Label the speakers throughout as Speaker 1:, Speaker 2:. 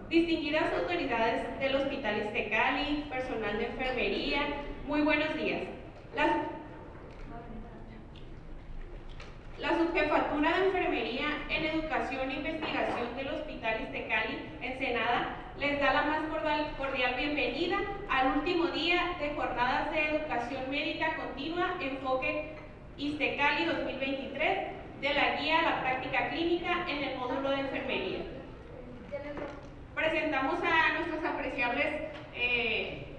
Speaker 1: distinguidas autoridades del Hospital Iztecali, personal de enfermería, muy buenos días. La Subjefatura de Enfermería en Educación e Investigación del Hospital Iztecali, Ensenada, les da la más cordial bienvenida al último día de jornadas de educación médica continua Enfoque Iztecali 2023 de la guía a la práctica clínica en el módulo de enfermería. Presentamos a nuestras apreciables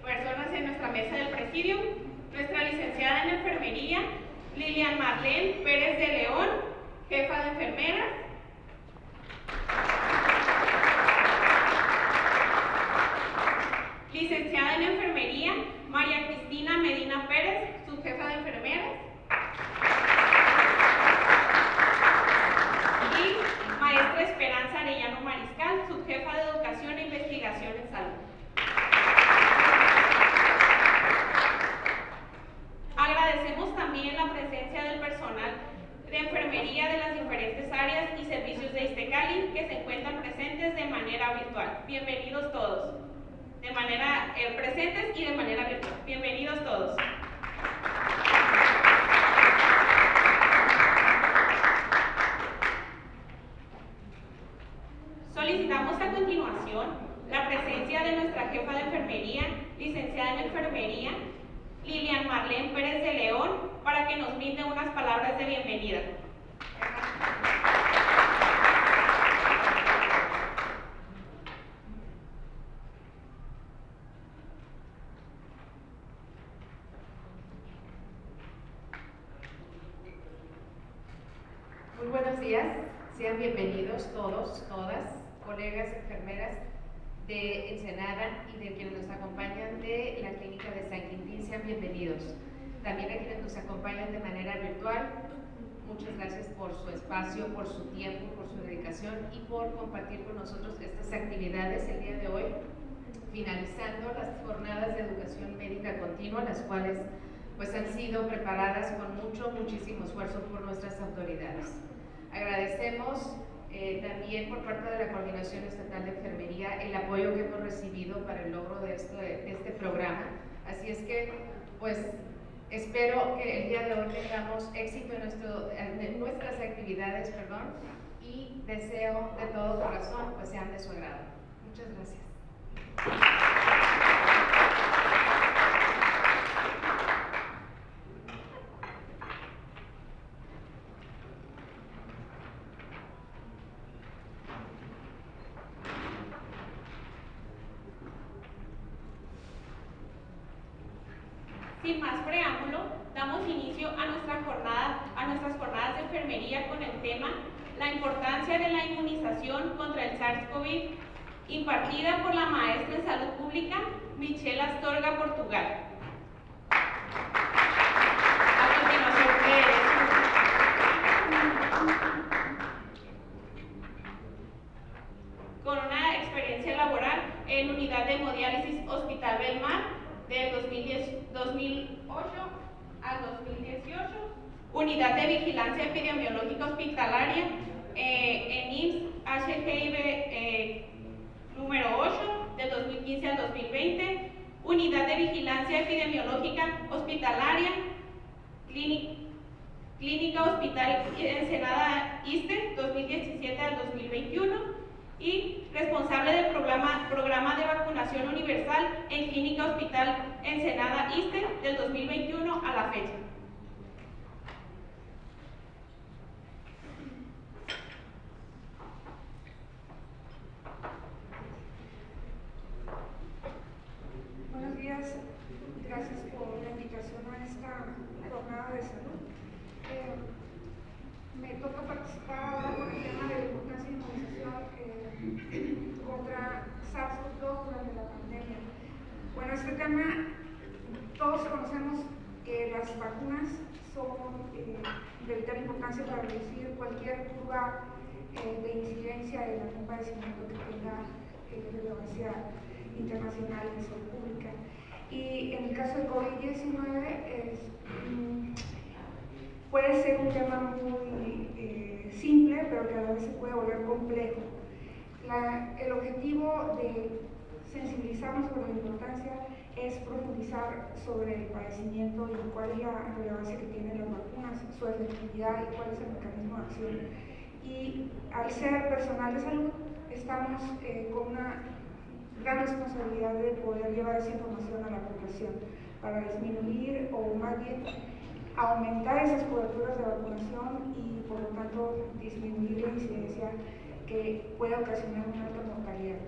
Speaker 1: personas en nuestra mesa del presidium, nuestra licenciada en enfermería, Lilian Marlene Pérez de León, jefa de enfermeras. Licenciada en enfermería, María Cristina Medina Pérez, subjefa de enfermeras. Y maestra Esperanza Arellano Mariscal, subjefa de educación e investigación en salud. Agradecemos también la presencia del personal de enfermería de las diferentes áreas y servicios de Iztecali que se encuentran presentes de manera virtual. Bienvenidos todos, de manera presentes y de manera virtual. Bienvenidos todos. Solicitamos a continuación la presencia de nuestra jefa de enfermería, licenciada en enfermería, Lilian Marlene Pérez de León, para que nos brinde unas palabras de bienvenida.
Speaker 2: Muy buenos días, sean bienvenidos todos, todas, colegas enfermeras de Ensenada y de quienes nos acompañan de la clínica de San Quintín, sean bienvenidos. También a quienes nos acompañan de manera virtual, muchas gracias por su espacio, por su tiempo, por su dedicación y por compartir con nosotros estas actividades el día de hoy, finalizando las jornadas de educación médica continua, las cuales pues han sido preparadas con muchísimo esfuerzo por nuestras autoridades. Agradecemos también por parte de la Coordinación Estatal de Enfermería el apoyo que hemos recibido para el logro de este programa. Así es que, pues, espero que el día de hoy tengamos éxito en nuestras actividades, y deseo de todo corazón pues sean de su agrado. Muchas gracias.
Speaker 1: Sin más preámbulo, damos inicio a nuestras jornadas de enfermería con el tema la importancia de la inmunización contra el SARS-CoV, impartida por la maestra en Salud Pública, Michelle Astorga, Portugal. A continuación, con una experiencia laboral en unidad de hemodiálisis Hospital Belmar, del 2008 al 2018, unidad de vigilancia epidemiológica hospitalaria en IMSS HGIV número 8 del 2015 al 2020, unidad de vigilancia epidemiológica hospitalaria Clínica Hospital Ensenada ISTE 2017 al 2021 y responsable del programa de vacunación universal en Clínica Hospital Ensenada ISTE del 2021 a la fecha.
Speaker 3: Buenos días, gracias por la invitación a esta jornada de salud. Me toca participar ahora con el tema de la importancia de inmunización contra SARS-CoV-2 durante la pandemia. Bueno, este tema, todos conocemos que las vacunas son de vital importancia para reducir cualquier curva de incidencia de algún padecimiento que tenga relevancia internacional de salud pública. Y en el caso del COVID-19 puede ser un tema muy simple, pero que a la vez se puede volver complejo. El objetivo de sensibilizarnos sobre la importancia es profundizar sobre el padecimiento y cuál es la relevancia que tienen las vacunas, su efectividad y cuál es el mecanismo de acción. Y al ser personal de salud, estamos con una gran responsabilidad de poder llevar esa información a la población para disminuir o más bien aumentar esas coberturas de vacunación y por lo tanto disminuir la incidencia que puede ocasionar una alta mortalidad.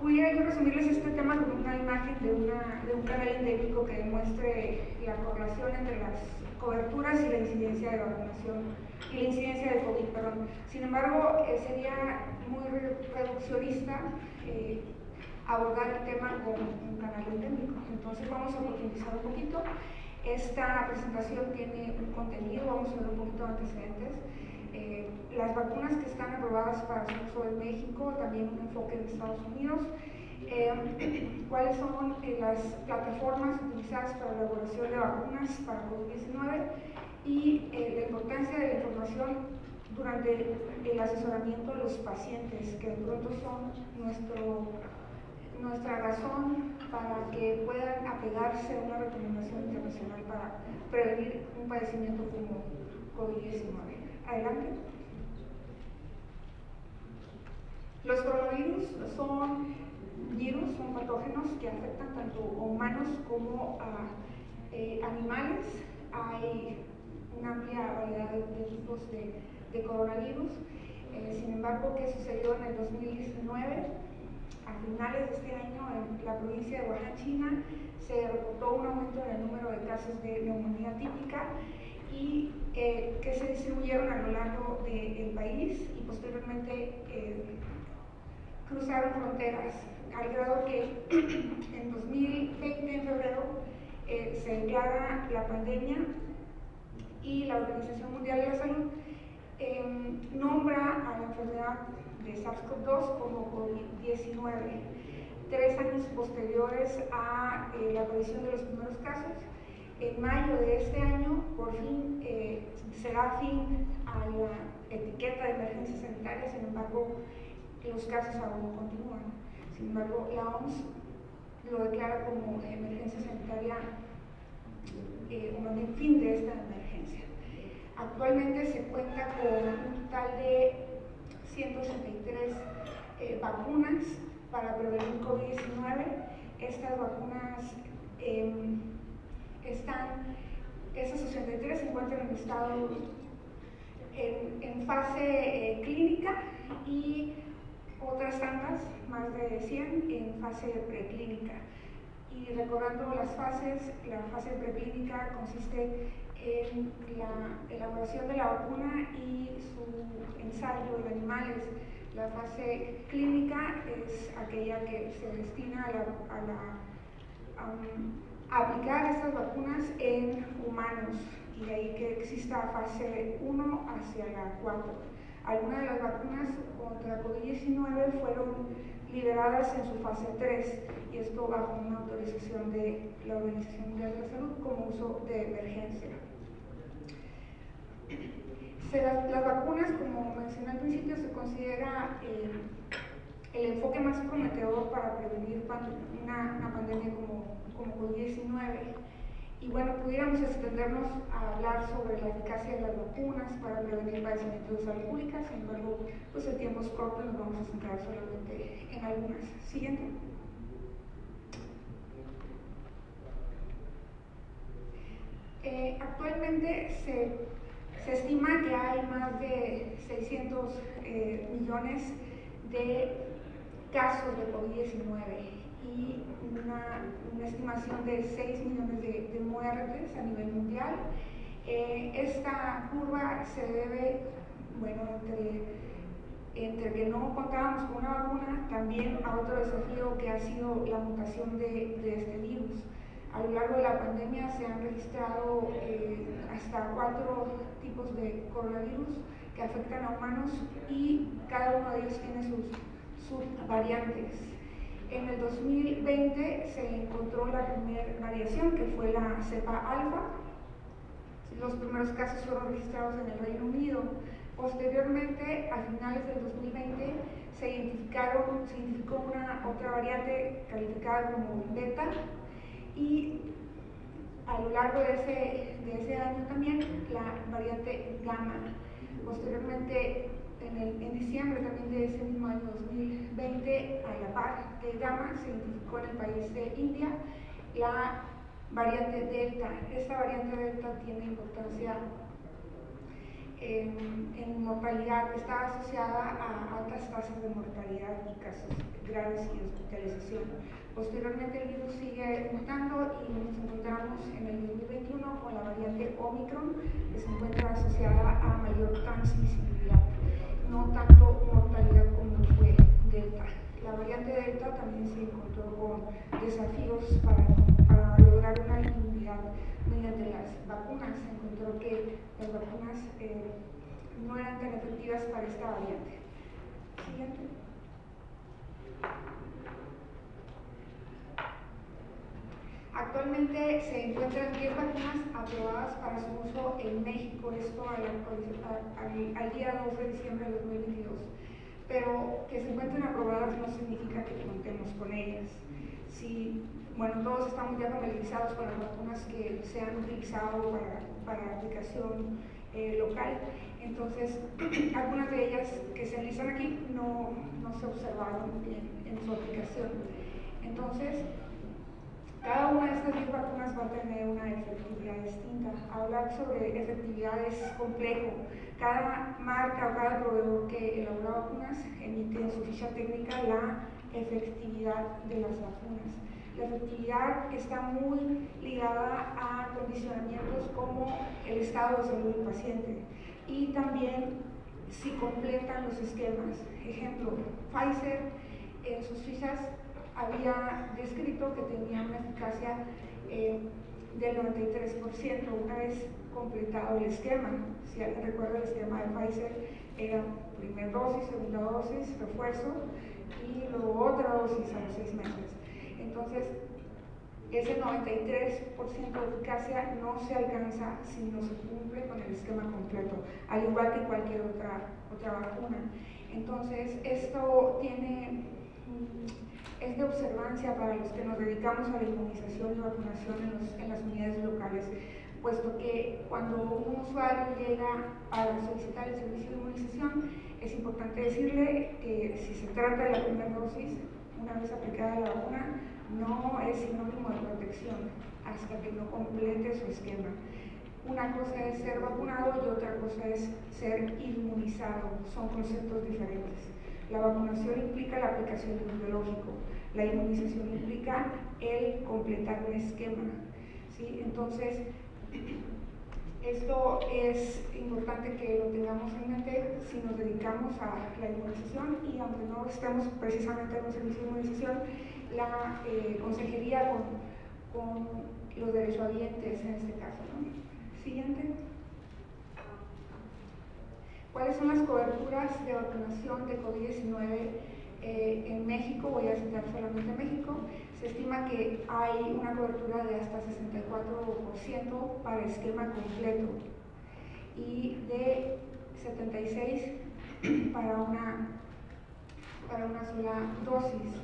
Speaker 3: Pudiera yo resumirles este tema con una imagen de un canal endémico que demuestre la correlación entre las coberturas y la incidencia de vacunación y la incidencia de COVID, perdón. Sin embargo, sería muy reduccionista abordar el tema con un canal endémico. Entonces vamos a profundizar un poquito. Esta presentación tiene un contenido, vamos a ver un poquito de antecedentes. Las vacunas que están aprobadas para su uso en México, también un enfoque en Estados Unidos, cuáles son las plataformas utilizadas para la elaboración de vacunas para COVID-19 y la importancia de la información durante el asesoramiento de los pacientes, que de pronto son nuestra razón para que puedan apegarse a una recomendación internacional para prevenir un padecimiento como COVID-19. Adelante. Los coronavirus son virus, son patógenos que afectan tanto a humanos como a animales. Hay una amplia variedad de tipos de coronavirus. Sin embargo, ¿qué sucedió en el 2019? A finales de este año, en la provincia de Wuhan, China, se reportó un aumento en el número de casos de neumonía típica y que se distribuyeron a lo largo del país y posteriormente cruzaron fronteras, al grado que en 2020, en febrero, se declara la pandemia y la Organización Mundial de la Salud nombra a la enfermedad de SARS-CoV-2 como COVID-19. 3 años posteriores a la aparición de los primeros casos, en mayo de este año, por fin se da fin a la etiqueta de emergencia sanitaria. Sin embargo, los casos aún continúan. Sin embargo, la OMS lo declara como emergencia sanitaria, un fin de esta emergencia. Actualmente se cuenta con un total de 183 vacunas para prevenir COVID-19. Estas vacunas esas 83 se encuentran en estado en fase clínica y otras tantas, más de 100, en fase preclínica. Y recordando las fases, la fase preclínica consiste en la elaboración de la vacuna y su ensayo en animales. La fase clínica es aquella que se destina a aplicar estas vacunas en humanos, y de ahí que exista fase 1 hacia la 4. Algunas de las vacunas contra COVID-19 fueron liberadas en su fase 3, y esto bajo una autorización de la Organización Mundial de la Salud como uso de emergencia. Las vacunas, como mencioné al principio, se considera el enfoque más prometedor para prevenir una pandemia como COVID-19. Y bueno, pudiéramos extendernos a hablar sobre la eficacia de las vacunas para prevenir padecimientos de salud pública. Sin embargo, pues el tiempo es corto y nos vamos a centrar solamente en algunas. Siguiente. Actualmente se estima que hay más de 600 millones de casos de COVID-19 y una estimación de 6 millones de muertes a nivel mundial. Esta curva se debe, bueno, entre que no contábamos con una vacuna, también a otro desafío que ha sido la mutación de este virus. A lo largo de la pandemia se han registrado hasta 4 tipos de coronavirus que afectan a humanos y cada uno de ellos tiene sus subvariantes. En el 2020 se encontró la primera variación, que fue la cepa alfa. Los primeros casos fueron registrados en el Reino Unido. Posteriormente, a finales del 2020, se identificó otra variante calificada como beta, y a lo largo de ese año también la variante gamma. Posteriormente, en diciembre también de ese mismo año 2020, a la par que gamma, se identificó en el país de India la variante delta. Esta variante delta tiene importancia en mortalidad, está asociada a altas tasas de mortalidad y casos graves y hospitalización. Posteriormente el virus sigue mutando y nos encontramos en el 2021 con la variante Omicron, que se encuentra asociada a mayor transmisibilidad, no tanto mortalidad como fue Delta. La variante Delta también se encontró con desafíos para lograr una inmunidad mediante las vacunas. Se encontró que las vacunas no eran tan efectivas para esta variante. Siguiente. Actualmente se encuentran 10 vacunas aprobadas para su uso en México, esto al día 2 de diciembre de 2022. Pero que se encuentren aprobadas no significa que contemos con ellas. Bueno, todos estamos ya familiarizados con las vacunas que se han utilizado para aplicación local. Entonces, algunas de ellas que se enlistan aquí no se observaron en su aplicación. Entonces, cada una de estas 10 vacunas va a tener una efectividad distinta. Hablar sobre efectividad es complejo. Cada marca o cada proveedor que elabora vacunas emite en su ficha técnica la efectividad de las vacunas. La efectividad está muy ligada a condicionamientos como el estado de salud del paciente y también si completan los esquemas. Ejemplo, Pfizer en sus fichas había descrito que tenía una eficacia del 93% una vez completado el esquema. Si alguien recuerda, el esquema de Pfizer era primera dosis, segunda dosis, refuerzo y luego otra dosis a los 6 meses. Entonces, ese 93% de eficacia no se alcanza si no se cumple con el esquema completo, al igual que cualquier otra vacuna. Entonces, esto es de observancia para los que nos dedicamos a la inmunización y vacunación en las unidades locales, puesto que cuando un usuario llega a solicitar el servicio de inmunización, es importante decirle que si se trata de la primera dosis, una vez aplicada la vacuna, no es sinónimo de protección hasta que no complete su esquema. Una cosa es ser vacunado y otra cosa es ser inmunizado, son conceptos diferentes. La vacunación implica la aplicación de un biológico, la inmunización implica el completar un esquema, ¿sí? Entonces, esto es importante que lo tengamos en mente si nos dedicamos a la inmunización y aunque no estemos precisamente en un servicio de inmunización, la consejería con los derechohabientes en este caso, ¿no? Siguiente. ¿Cuáles son las coberturas de vacunación de COVID-19 en México? Voy a citar solamente México. Se estima que hay una cobertura de hasta 64% para el esquema completo y de 76% para una sola dosis.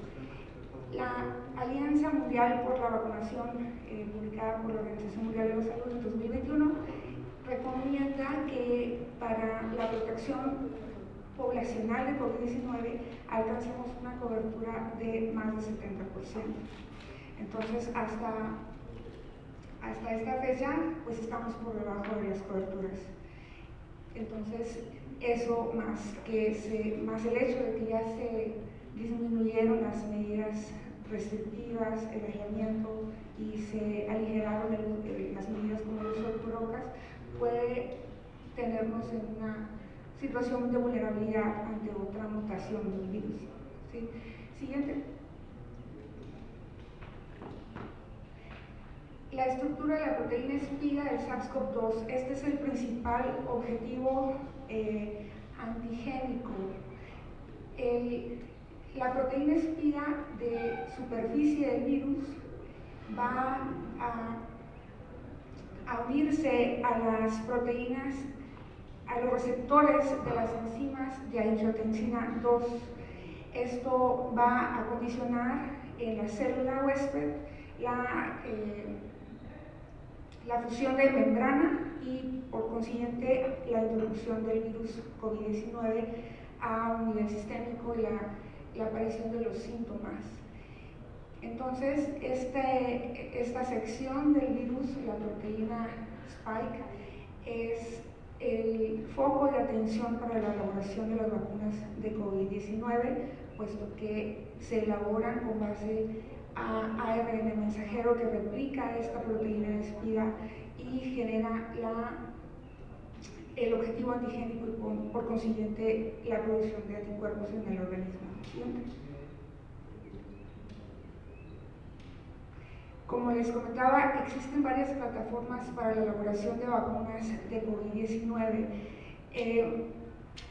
Speaker 3: La Alianza Mundial por la Vacunación, publicada por la Organización Mundial de la Salud en 2021, recomienda que para la protección poblacional de COVID-19 alcancemos una cobertura de más de 70%. Entonces, hasta esta fecha, pues estamos por debajo de las coberturas. Entonces, eso más el hecho de que ya se disminuyeron las medidas restrictivas, el aislamiento y se aligeraron las medidas como el uso de cubrebocas, puede tenernos en una situación de vulnerabilidad ante otra mutación del virus. ¿Sí? Siguiente. La estructura de la proteína espiga del SARS-CoV-2, este es el principal objetivo antigénico. La proteína espiga de superficie del virus va a unirse a las proteínas, a los receptores de las enzimas de angiotensina 2. Esto va a condicionar en la célula huésped la fusión de membrana y por consiguiente la introducción del virus COVID-19 a un nivel sistémico y la aparición de los síntomas. Entonces, esta sección del virus, la proteína Spike, es el foco de atención para la elaboración de las vacunas de COVID-19, puesto que se elaboran con base a ARN mensajero que replica esta proteína de espiga y genera el objetivo antigénico y por consiguiente la producción de anticuerpos en el organismo. Como les comentaba, existen varias plataformas para la elaboración de vacunas de COVID-19.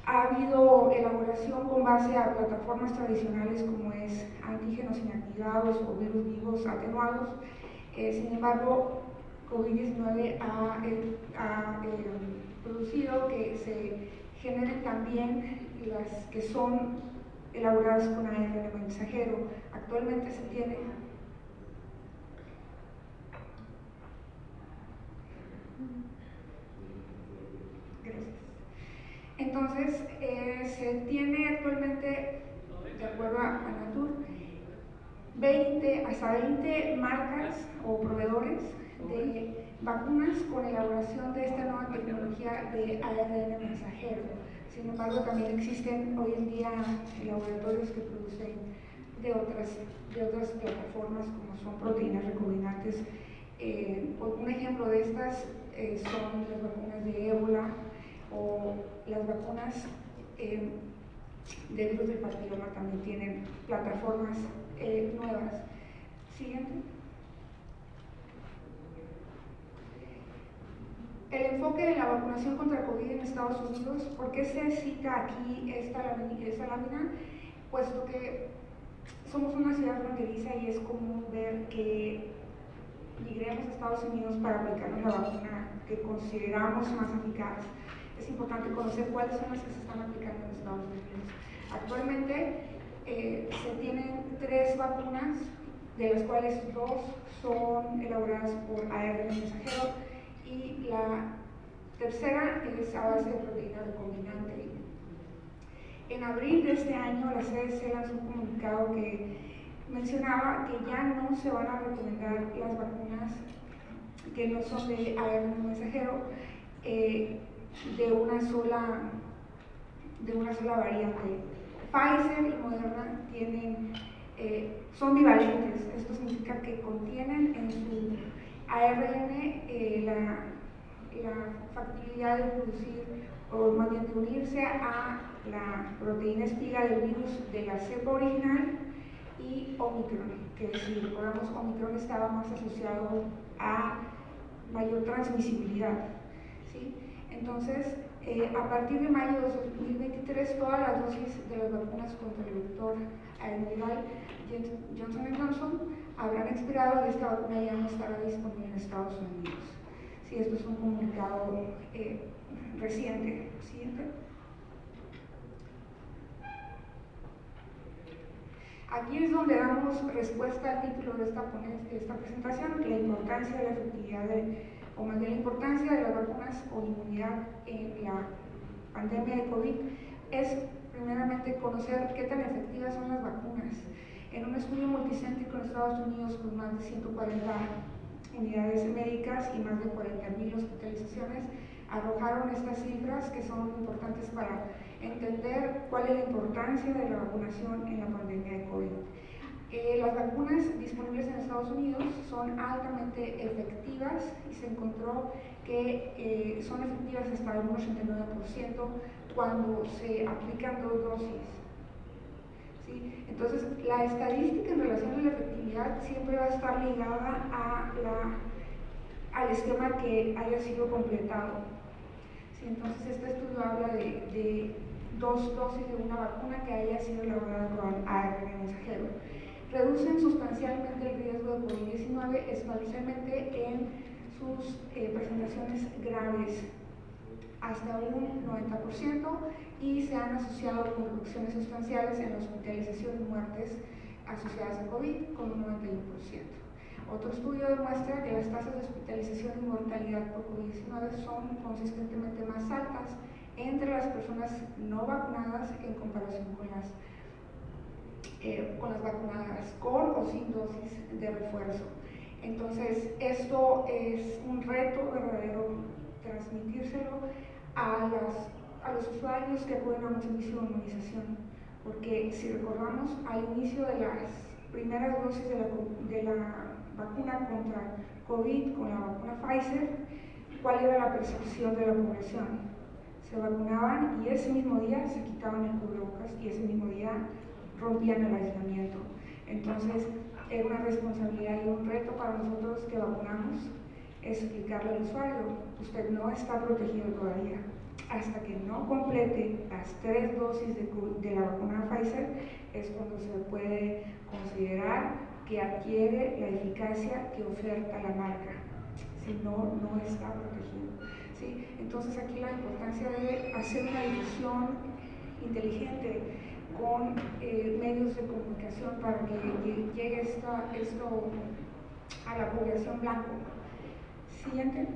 Speaker 3: Ha habido elaboración con base a plataformas tradicionales como es antígenos inactivados o virus vivos atenuados. Sin embargo, COVID-19 ha producido que se generen también las que son elaboradas con ARN mensajero. Actualmente se tiene Entonces, se tiene actualmente, de acuerdo a Natur, hasta 20 marcas o proveedores de vacunas con elaboración de esta nueva tecnología de ARN mensajero. Sin embargo, también existen hoy en día laboratorios que producen de otras plataformas como son proteínas recombinantes. Un ejemplo de estas son las vacunas de ébola o las vacunas de virus del papiloma también tienen plataformas nuevas. Siguiente. El enfoque de la vacunación contra COVID en Estados Unidos. ¿Por qué se cita aquí esta lámina? Puesto que somos una ciudad fronteriza y es común ver que migremos a Estados Unidos para aplicarnos la vacuna que consideramos más eficaz. Es importante conocer cuáles son las que se están aplicando en Estados Unidos. Actualmente se tienen 3 vacunas, de las cuales 2 son elaboradas por ARN mensajero y la tercera es a base de proteína recombinante. En abril de este año, la CDC lanzó un comunicado que mencionaba que ya no se van a recomendar las vacunas que no son de ARN mensajero de una sola variante. Pfizer y Moderna son bivalentes. Esto significa que contienen en su ARN la factibilidad de producir, o más bien de unirse a la proteína espiga del virus de la cepa original y Omicron, que si recordamos, Omicron estaba más asociado a mayor transmisibilidad, ¿sí? Entonces, a partir de mayo de 2023, todas las dosis de las vacunas contra el vector aeroviral Johnson & Johnson habrán expirado y esta vacuna ya no estará disponible en Estados Unidos. Sí, esto es un comunicado reciente. Siguiente. Aquí es donde damos respuesta al título de esta presentación, la importancia de la efectividad o más bien la importancia de las vacunas o inmunidad en la pandemia de COVID es primeramente conocer qué tan efectivas son las vacunas. En un estudio multicéntrico en Estados Unidos con más de 140 unidades médicas y más de 40,000 hospitalizaciones, arrojaron estas cifras que son importantes para entender cuál es la importancia de la vacunación en la pandemia de COVID. Las vacunas disponibles en Estados Unidos son altamente efectivas y se encontró que son efectivas hasta el 89% cuando se aplican 2 dosis. ¿Sí? Entonces, la estadística en relación a la efectividad siempre va a estar ligada al esquema que haya sido completado. ¿Sí? Entonces, este estudio habla de 2 dosis de una vacuna que haya sido elaborada con ARN mensajero. Reducen sustancialmente el riesgo de COVID-19, especialmente en sus presentaciones graves. hasta un 90% y se han asociado con reducciones sustanciales en la hospitalización y muertes asociadas a COVID con un 91%. Otro estudio demuestra que las tasas de hospitalización y mortalidad por COVID-19 son consistentemente más altas entre las personas no vacunadas en comparación con las vacunadas con o sin dosis de refuerzo. Entonces, esto es un reto verdadero transmitírselo a los usuarios que acuden a un servicio de inmunización, porque si recordamos, al inicio de las primeras dosis de la vacuna contra COVID con la vacuna Pfizer, ¿cuál era la percepción de la población? Se vacunaban y ese mismo día se quitaban el cubrebocas y ese mismo día rompían el aislamiento. Entonces, era una responsabilidad y un reto para nosotros que vacunamos explicarle al usuario, usted no está protegido todavía. Hasta que no complete las 3 dosis de la vacuna Pfizer es cuando se puede considerar que adquiere la eficacia que oferta la marca. Si no, no está protegido. ¿Sí? Entonces aquí la importancia de hacer una difusión inteligente con medios de comunicación para que llegue esto a la población blanca. Siguiente.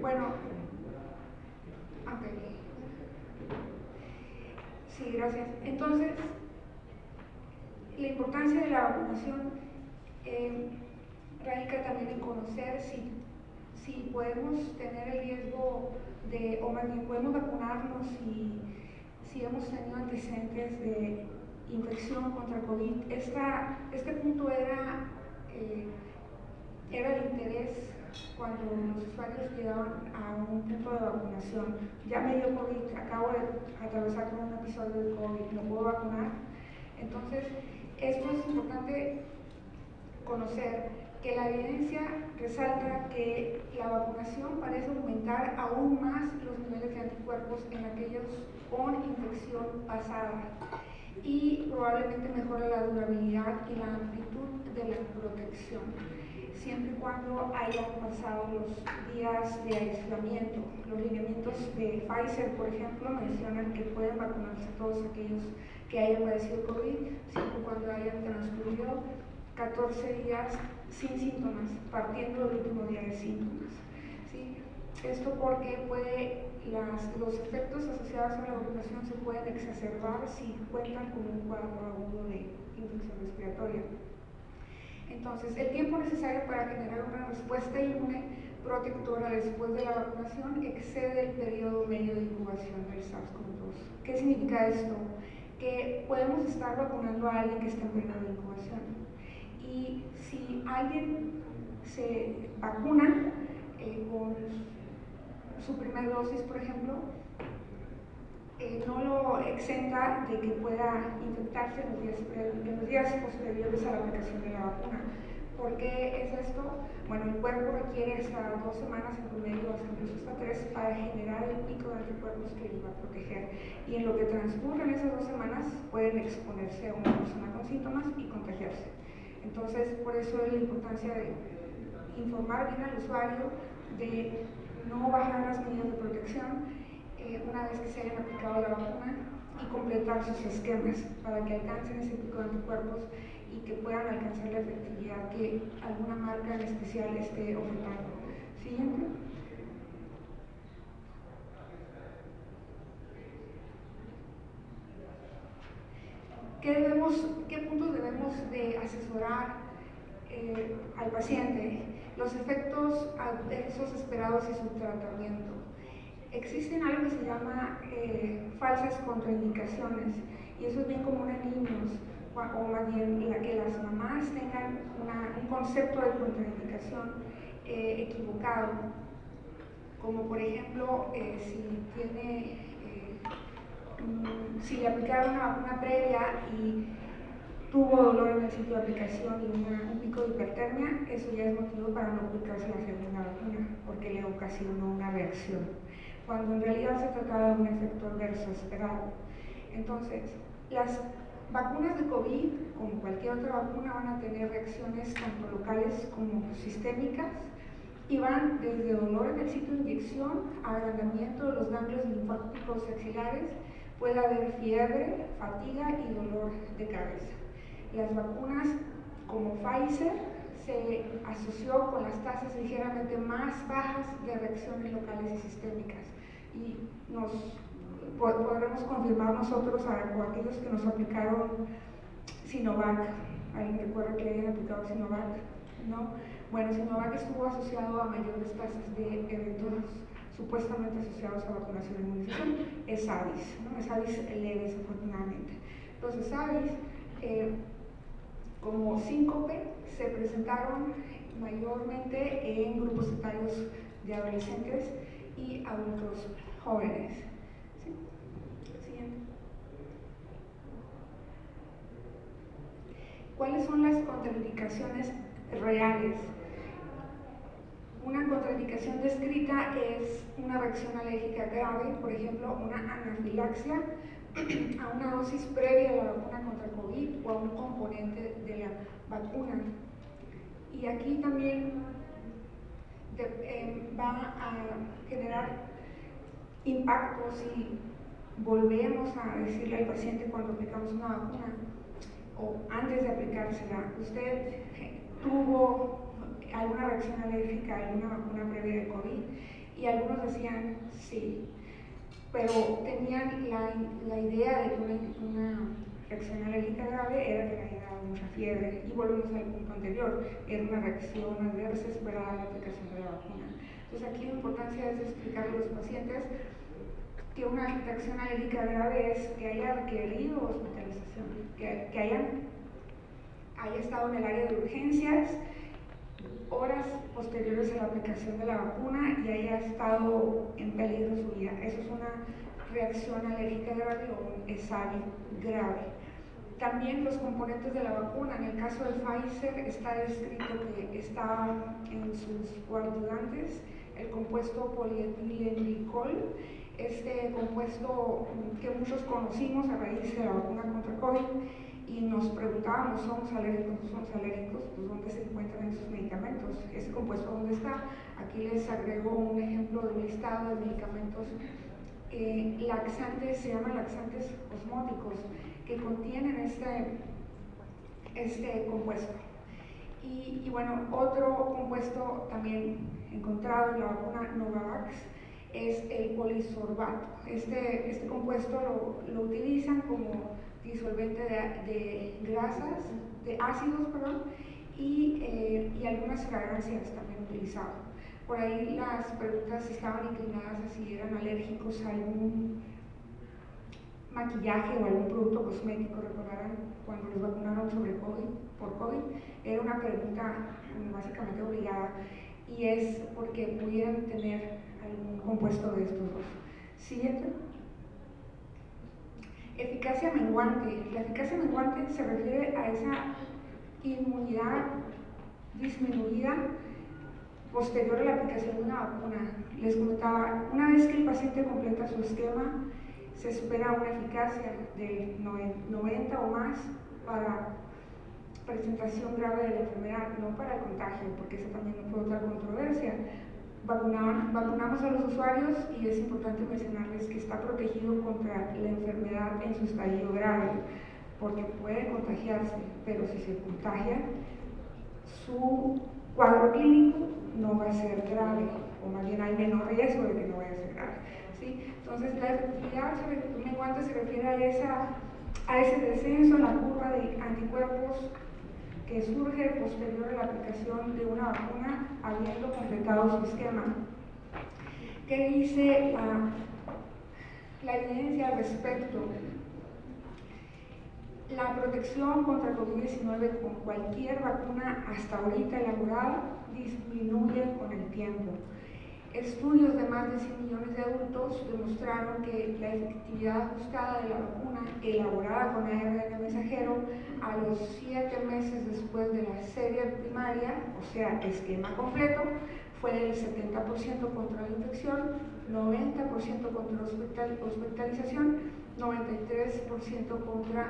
Speaker 3: Bueno, ok. Sí, gracias. Entonces, la importancia de la vacunación radica también en conocer si podemos tener el riesgo de, o más bien podemos vacunarnos si hemos tenido antecedentes de infección contra COVID. Este punto era de interés cuando los usuarios llegaban a un punto de vacunación. Ya me dio COVID, acabo de atravesar por un episodio de COVID, ¿me puedo vacunar? Entonces, esto es importante conocer que la evidencia resalta que la vacunación parece aumentar aún más los niveles de anticuerpos en aquellos con infección pasada y probablemente mejora la durabilidad y la amplitud de la protección, siempre y cuando hayan pasado los días de aislamiento. Los lineamientos de Pfizer, por ejemplo, mencionan que pueden vacunarse todos aquellos que hayan padecido COVID, siempre y cuando hayan transcurrido 14 días sin síntomas, partiendo del último día de síntomas. ¿Sí? Esto porque los efectos asociados a la vacunación se pueden exacerbar si cuentan con un cuadro agudo de infección respiratoria. Entonces, el tiempo necesario para generar una respuesta inmune protectora después de la vacunación excede el periodo medio de incubación del SARS-CoV-2. ¿Qué significa esto? Que podemos estar vacunando a alguien que está en periodo de incubación. Y si alguien se vacuna con su primera dosis, por ejemplo, no lo exenta de que pueda infectarse en los días posteriores a la aplicación de la vacuna. ¿Por qué es esto? Bueno, el cuerpo requiere hasta 2 semanas en promedio, hasta incluso hasta 3, para generar el pico de anticuerpos que le va a proteger. Y en lo que transcurren esas 2 semanas pueden exponerse a una persona con síntomas y contagiarse. Entonces, por eso es la importancia de informar bien al usuario, de no bajar las medidas de protección una vez que se hayan aplicado la vacuna y completar sus esquemas para que alcancen ese pico de anticuerpos y que puedan alcanzar la efectividad que alguna marca en especial esté ofertando. Siguiente. ¿Qué puntos debemos de asesorar al paciente? Los efectos adversos esperados y su tratamiento. Existen algo que se llama falsas contraindicaciones, y eso es bien común en niños, o más bien que las mamás tengan un concepto de contraindicación equivocado, como por ejemplo si le aplicaron una vacuna previa y tuvo dolor en el sitio de aplicación y un pico de hipertermia, eso ya es motivo para no aplicarse la segunda vacuna, porque le ocasionó una reacción, cuando en realidad se trataba de un efecto adverso esperado. Entonces, las vacunas de COVID, como cualquier otra vacuna, van a tener reacciones tanto locales como sistémicas, y van desde dolor en el sitio de inyección a agrandamiento de los ganglios linfáticos axilares. Puede haber fiebre, fatiga y dolor de cabeza. Las vacunas como Pfizer se asoció con las tasas ligeramente más bajas de reacciones locales y sistémicas, y podremos confirmar nosotros o aquellos que nos aplicaron Sinovac. ¿Alguien recuerda que hayan aplicado Sinovac? ¿No? Bueno, Sinovac estuvo asociado a mayores tasas de eventos supuestamente asociados a vacunación e inmunización. Es AVIS, ¿no? Es AVIS leves, afortunadamente. Entonces, AVIS, como síncope, se presentaron mayormente en grupos etarios de adolescentes y adultos jóvenes. ¿Sí? Siguiente. ¿Cuáles son las contraindicaciones reales? Una contraindicación descrita es una reacción alérgica grave, por ejemplo, una anafilaxia a una dosis previa de la vacuna contra COVID o a un componente de la vacuna. Y aquí también va a generar impacto si volvemos a decirle al paciente cuando aplicamos una vacuna o antes de aplicársela: ¿usted tuvo alguna reacción alérgica a alguna vacuna previa de COVID? Y algunos decían sí, pero tenían la idea de que una reacción alérgica grave era que le había dado mucha fiebre, y volvemos al punto anterior, era una reacción adversa esperada a la aplicación de la vacuna. Entonces aquí la importancia es explicarle a los pacientes que una reacción alérgica grave es que haya requerido hospitalización, que haya estado en el área de urgencias horas posteriores a la aplicación de la vacuna y haya estado en peligro su vida. Eso es una reacción alérgica grave o un ESAVI grave. También los componentes de la vacuna. En el caso de Pfizer está descrito que está en sus coadyuvantes el compuesto polietilenglicol, este compuesto que muchos conocimos a raíz de la vacuna contra COVID, y nos preguntábamos, ¿somos alérgicos? ¿No somos alérgicos? Pues ¿dónde se encuentran esos medicamentos? ¿Ese compuesto dónde está? Aquí les agrego un ejemplo de un listado de medicamentos laxantes, se llaman laxantes osmóticos, que contienen este compuesto. Y bueno, otro compuesto también encontrado en la vacuna Novavax es el polisorbato. Este compuesto lo utilizan como disolvente de grasas, de ácidos, perdón, y algunas fragancias también utilizaban. Por ahí las preguntas estaban inclinadas a si eran alérgicos a algún maquillaje o algún producto cosmético. Recordarán cuando los vacunaron por COVID, era una pregunta básicamente obligada, y es porque pudieran tener algún compuesto de estos dos. Siguiente. Eficacia menguante. La eficacia menguante se refiere a esa inmunidad disminuida posterior a la aplicación de una vacuna. Les comentaba, una vez que el paciente completa su esquema, se espera una eficacia de 90 o más para presentación grave de la enfermedad, no para el contagio, porque esa también fue otra controversia. Vacunamos a los usuarios, y es importante mencionarles que está protegido contra la enfermedad en su estadio grave, porque puede contagiarse, pero si se contagia, su cuadro clínico no va a ser grave, o más bien hay menor riesgo de que no vaya a ser grave, ¿sí? Entonces, la efectividad menguante se refiere a ese descenso en la curva de anticuerpos que surge posterior a la aplicación de una vacuna habiendo completado su esquema. ¿Qué dice la evidencia al respecto? La protección contra COVID-19 con cualquier vacuna hasta ahorita elaborada disminuye con el tiempo. Estudios de más de 100 millones de adultos demostraron que la efectividad ajustada de la vacuna elaborada con ARN mensajero a los 7 meses después de la serie primaria, o sea, esquema completo, fue del 70% contra la infección, 90% contra hospitalización, 93% contra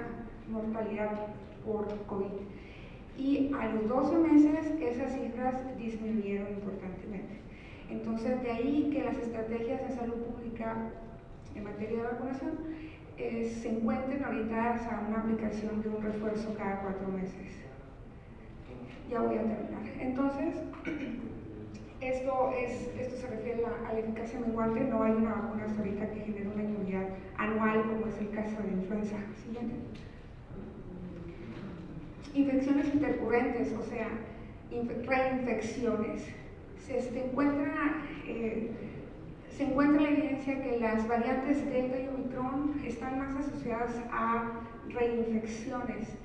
Speaker 3: mortalidad por COVID. Y a los 12 meses esas cifras disminuyeron importantemente. Entonces, de ahí que las estrategias de salud pública en materia de vacunación se encuentren orientadas a una aplicación de un refuerzo cada 4 meses. Ya voy a terminar. Entonces, esto se refiere a la eficacia menguante. No hay una vacuna hasta ahorita que genere una inmunidad anual, como es el caso de la influenza. Siguiente. Infecciones intercurrentes, o sea, reinfecciones. Se encuentra la evidencia que las variantes Delta y Omicron están más asociadas a reinfecciones.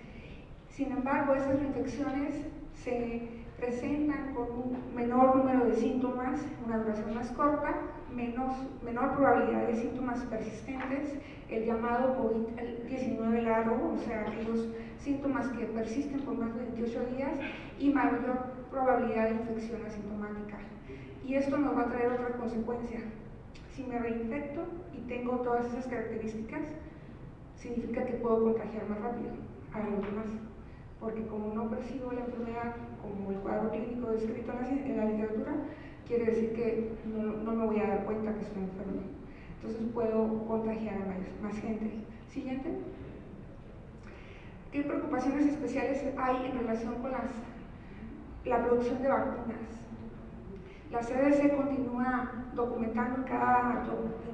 Speaker 3: Sin embargo, esas reinfecciones se presentan con un menor número de síntomas, una duración más corta, menor probabilidad de síntomas persistentes, el llamado COVID-19 largo, o sea, aquellos síntomas que persisten por más de 28 días, y mayor probabilidad de infección asintomática. Y esto nos va a traer otra consecuencia. Si me reinfecto y tengo todas esas características, significa que puedo contagiar más rápido a los demás, porque como no percibo la enfermedad como el cuadro clínico descrito en la literatura, quiere decir que no me voy a dar cuenta que estoy enfermo. Entonces puedo contagiar a más gente. Siguiente. ¿Qué preocupaciones especiales hay en relación con la producción de vacunas? La CDC continúa documentando en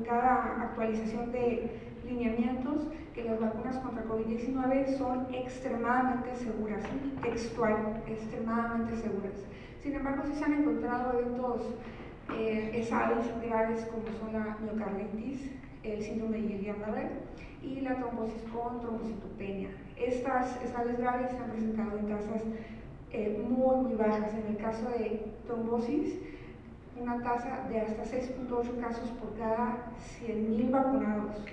Speaker 3: cada actualización de lineamientos que las vacunas contra COVID-19 son extremadamente seguras, textual, extremadamente seguras. Sin embargo, sí se han encontrado eventos ESADs graves como son la miocarditis, el síndrome de Guillain-Barré y la trombosis con trombocitopenia. Estas ESADs graves se han presentado en tasas muy bajas. En el caso de trombosis, una tasa de hasta 6.8 casos por cada 100.000 vacunados.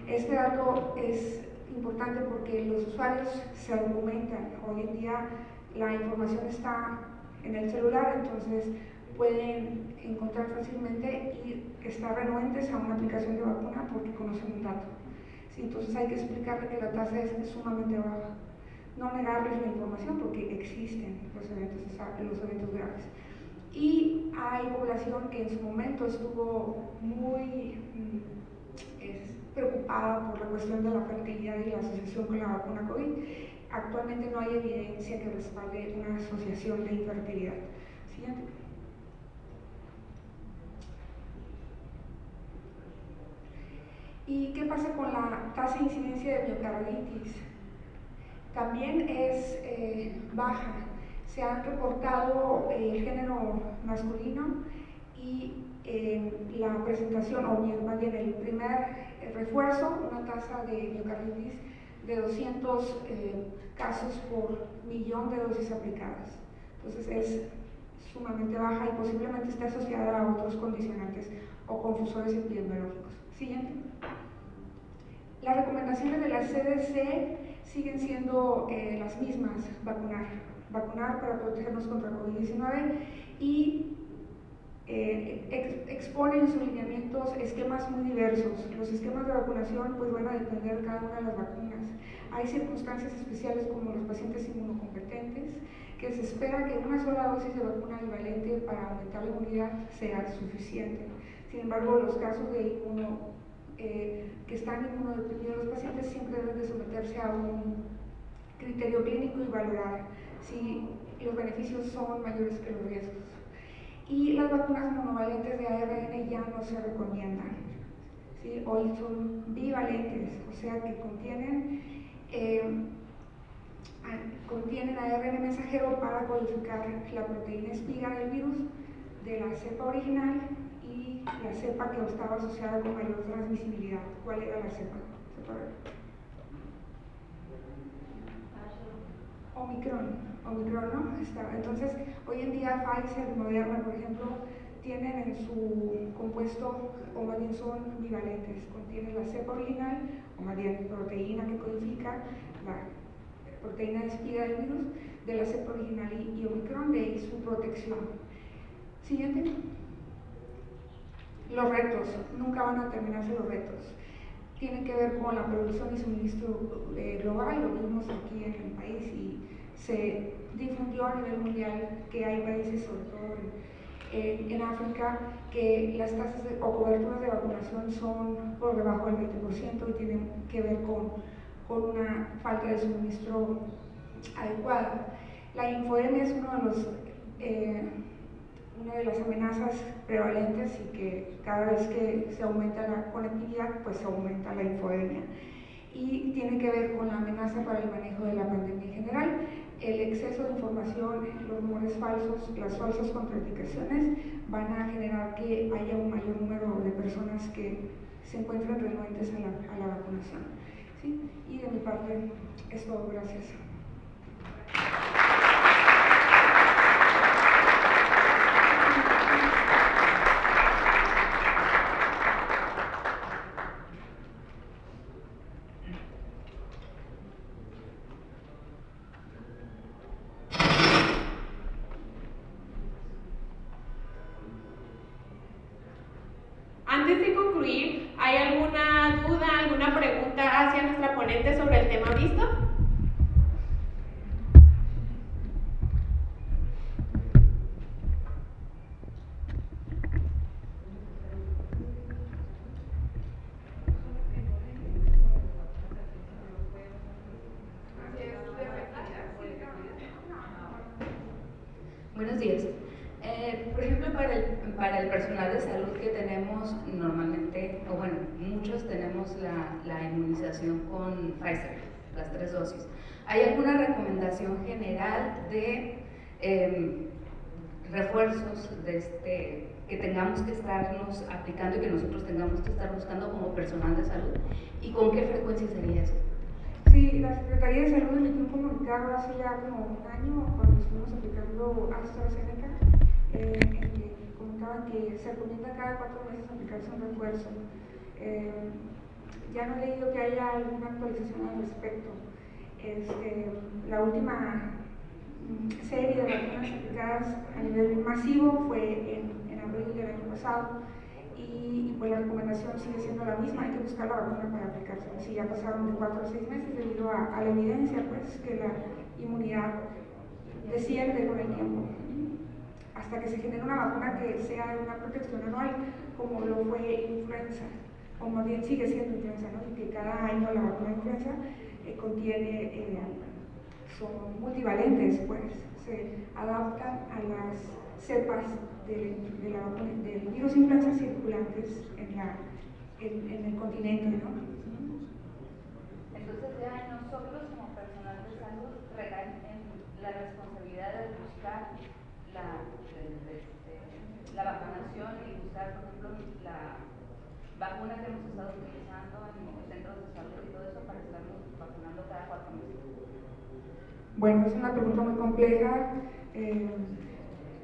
Speaker 3: Este dato es importante porque los usuarios se argumentan. Hoy en día la información está en el celular, entonces pueden encontrar fácilmente y estar renuentes a una aplicación de vacuna porque conocen un dato. Sí, entonces hay que explicarle que la tasa es sumamente baja. No negarles la información porque existen los eventos graves. Y hay población que en su momento estuvo muy preocupada por la cuestión de la fertilidad y la asociación con la vacuna COVID. Actualmente no hay evidencia que respalde una asociación de infertilidad. Siguiente. ¿Y qué pasa con la tasa de incidencia de miocarditis? También es baja. Se han reportado el género masculino y la presentación, o más bien el primer refuerzo, una tasa de miocarditis de 200 casos por millón de dosis aplicadas. Entonces es sumamente baja y posiblemente esté asociada a otros condicionantes o confusores epidemiológicos. Siguiente. Las recomendaciones de la CDC siguen siendo las mismas: vacunar para protegernos contra COVID-19 y exponen en sus lineamientos esquemas muy diversos. Los esquemas de vacunación pues van a depender de cada una de las vacunas. Hay circunstancias especiales como los pacientes inmunocompetentes, que se espera que una sola dosis de vacuna bivalente para aumentar la inmunidad sea suficiente. Sin embargo, los casos de que están inmunodeprimidos los pacientes siempre deben de someterse a un criterio clínico y valorar si los beneficios son mayores que los riesgos. Y las vacunas monovalentes de ARN ya no se recomiendan. ¿Sí? Hoy son bivalentes, o sea que contienen contienen ARN mensajero para codificar la proteína espiga del virus de la cepa original y la cepa que estaba asociada con mayor transmisibilidad. ¿Cuál era la cepa? Omicron, ¿no? Entonces, hoy en día Pfizer y Moderna, por ejemplo, tienen en su compuesto, o más bien son bivalentes, contienen la cepa original, o más bien proteína que codifica la proteína de espiga del virus de la cepa original y Omicron, de ahí su protección. Siguiente. Los retos, nunca van a terminarse los retos. Tienen que ver con la producción y suministro global, lo vimos aquí en el país y se difundió a nivel mundial que hay países, sobre todo en África, que las tasas o coberturas de vacunación son por debajo del 20% y tienen que ver con una falta de suministro adecuada. La infodemia es una de las amenazas prevalentes y que cada vez que se aumenta la conectividad, pues se aumenta la infodemia. Y tiene que ver con la amenaza para el manejo de la pandemia en general. El exceso de información, los rumores falsos, las falsas contraindicaciones van a generar que haya un mayor número de personas que se encuentren renuentes a la vacunación. ¿Sí? Y de mi parte es todo. Gracias.
Speaker 1: Antes de concluir, ¿hay alguna duda, alguna pregunta hacia nuestra ponente sobre el tema visto?
Speaker 4: Buenos días. Por ejemplo, para el personal de salud que tenemos normalmente, o bueno, muchos tenemos la inmunización con Pfizer, las 3 dosis. ¿Hay alguna recomendación general de refuerzos que tengamos que estarnos aplicando y que nosotros tengamos que estar buscando como personal de salud? ¿Y con qué frecuencia sería eso?
Speaker 3: Sí, la Secretaría de Salud emitió un comunicado hace ya como un año cuando estuvimos aplicando AstraZeneca, en que comentaban que se recomienda cada 4 meses aplicarse un refuerzo. Ya no he leído que haya alguna actualización al respecto. La última serie de vacunas aplicadas a nivel masivo fue en abril del año pasado. Y pues la recomendación sigue siendo la misma, hay que buscar la vacuna para aplicarse. Si ya pasaron de 4 a 6 meses debido a la evidencia, pues que la inmunidad desciende con el tiempo, hasta que se genere una vacuna que sea de una protección anual, como lo fue influenza, o más bien sigue siendo influenza, ¿no? Y que cada año la vacuna de influenza contiene, son multivalentes, pues se adaptan a las cepas del virus influenza circulantes en el continente, ¿no?
Speaker 4: Entonces ya nosotros como personal de salud recaen en la responsabilidad de buscar la vacunación y buscar, por ejemplo, la vacuna que hemos estado utilizando en los centros de salud y todo eso para estarnos vacunando cada 4 meses.
Speaker 3: Bueno, es una pregunta muy compleja.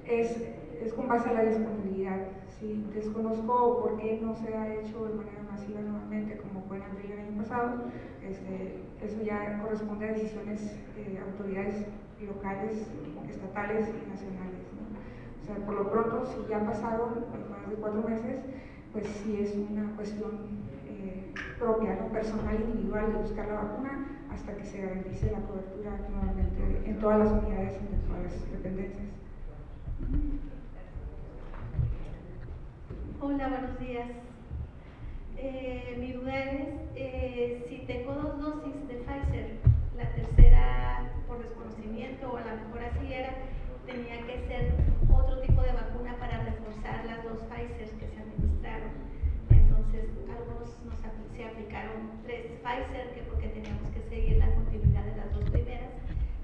Speaker 3: Es con base a la disponibilidad. ¿Sí? Desconozco por qué no se ha hecho de manera masiva nuevamente como fue en abril del año pasado. Eso ya corresponde a decisiones de autoridades locales, estatales y nacionales, ¿no? O sea, por lo pronto, si ya pasaron más de 4 meses, pues sí es una cuestión propia, ¿no? Personal, individual, de buscar la vacuna hasta que se garantice la cobertura nuevamente en todas las unidades y en todas las dependencias.
Speaker 5: Hola, buenos días. Mi duda es si tengo 2 dosis de Pfizer, la tercera por desconocimiento o a lo mejor así era, tenía que ser otro tipo de vacuna para reforzar las 2 Pfizer que se administraron. Entonces, algunos se aplicaron 3 Pfizer, que porque teníamos que seguir la continuidad de las 2 primeras,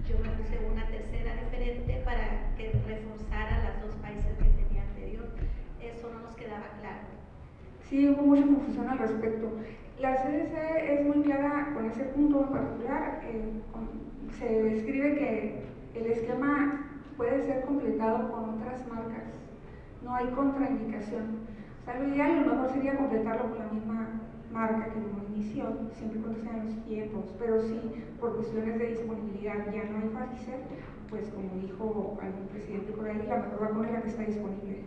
Speaker 5: yo me puse una tercera diferente para que reforzara las dos Pfizer que tenía anterior. Eso no nos quedaba claro.
Speaker 3: Sí, hubo mucha confusión al respecto. La CDC es muy clara con ese punto en particular. Se describe que el esquema puede ser completado con otras marcas. No hay contraindicación. O sea, lo ideal a lo mejor sería completarlo con la misma marca que lo inició, siempre y cuando sean los tiempos. Pero si por cuestiones de disponibilidad ya no hay Pfizer, pues como dijo algún presidente por ahí, la mejor vacuna es la que está disponible.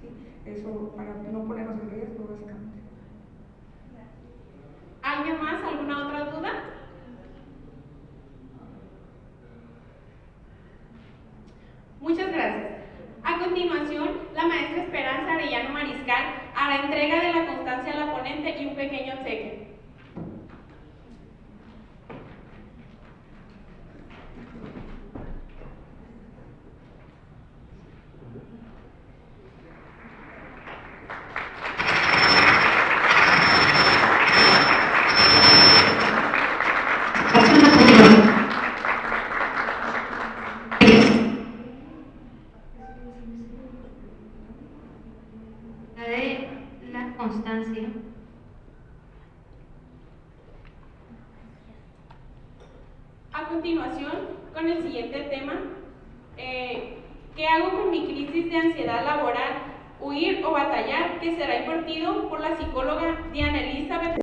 Speaker 3: ¿Sí? Eso para no ponernos en riesgo, básicamente.
Speaker 1: ¿Alguien más? ¿Alguna otra duda? Muchas gracias. A continuación, la maestra Esperanza Arellano Mariscal hará entrega de la constancia a la ponente y un pequeño obsequio.
Speaker 6: De la constancia.
Speaker 1: A continuación, con el siguiente tema, ¿qué hago con mi crisis de ansiedad laboral? ¿Huir o batallar? Que será impartido por la psicóloga Diana Elizabeth